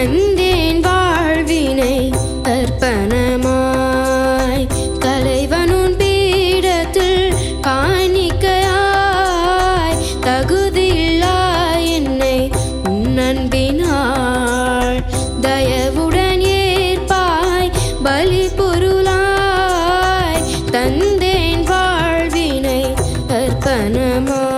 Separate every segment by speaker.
Speaker 1: தந்தேன் வாழ்வினை அர்ப்பணமாய் தலைவனுன் பீடத்தில் காணிக்கையாய் தகுதியில்லா என்னை உன்னன்பினாள் தயவுடன் ஏற்பாய் பலி பொருளாய் தந்தேன் வாழ்வினை அர்ப்பணமாய்.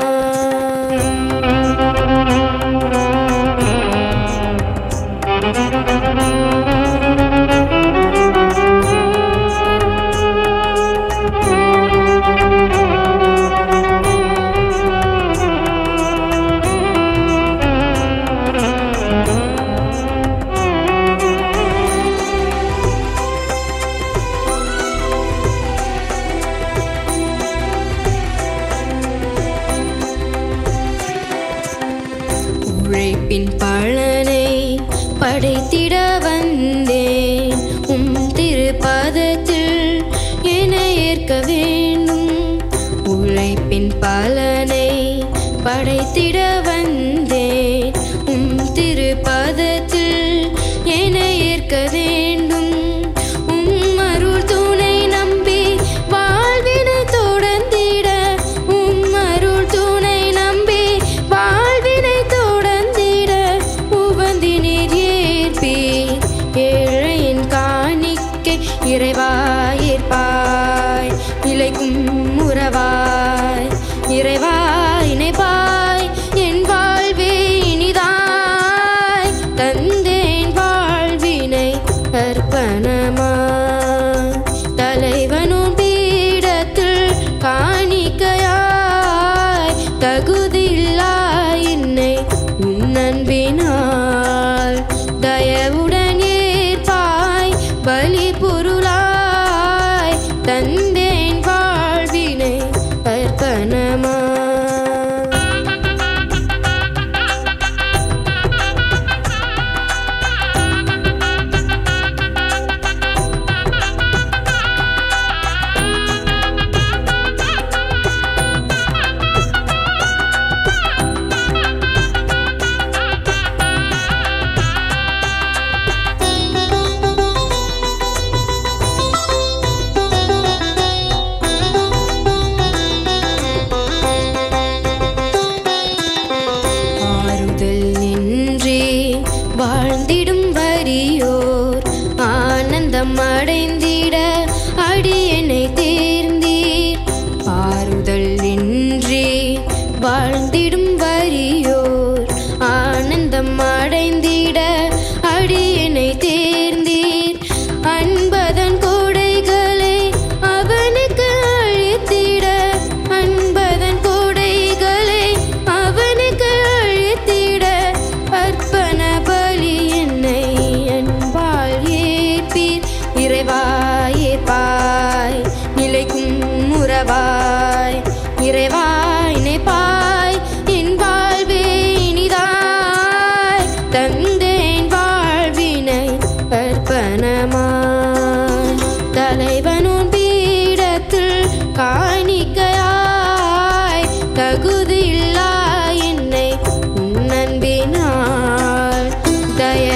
Speaker 1: உழைப்பின் பலனை படைத்திட வந்தேன் திருப்பதத்தில் என ஏற்க வேண்டும். உழைப்பின் பலனை படைத்திட வந்தேன் திருப்பதத்தில் என ஏற்க வேண்டும். அருள் துணை நம்பி வாழ்வினை தொடர்ந்திட அருள் துணை நம்பி வாழ்வினை தொடர்ந்திட உவந்தினீர் ஏற்பீர் ஏழையின் காணிக்கை இறைவாய் ஏற்பாய் நிலைக்கும் உறவாய் இறைவாய் இணைப்பாய் என் வாழ்வே இனிதாய் தந்தேன் வாழ்வினை அர்ப்பணமாய் தலைவனும் பீடத்தில் காணிக்கையாய் தகுதியில்லா என்னை உன்னன்பினாள் தயவுடன் ஏற்பாய் பலி பொருளாய் தந்தேன் வாழ்வினை அர்ப்பணமாய். வாழ்ந்திடும் வறியோர் ஆனந்தம் அடைந்திட அடியனை தேர்ந்தீர். ஆறுதல் இன்றி வாழ்ந்திடும் வறியோர் ஆனந்தம் அடைந்திட அடியனை தேர்ந்தீர். அன்பதன் கொடைகளை அவனுக்கு அழித்திட அன்பதன் கொடைகளை அவனுக்கு அழித்திட அர்ப்பண பலி என்னை அன்பால் ஏற்பீர் இறைவாய் ஏற்பாய் நிலைக்கும் உறவாய் இறைவாய் இணைப்பாய் என் வாழ்வே இனிதாய் தந்தேன் வாழ்வினை அர்ப்பணமாய் தலைவனுன் பீடத்தில் காணிக்கையாய் தகுதியில்லா என்னை உன்னன்பினாள் தய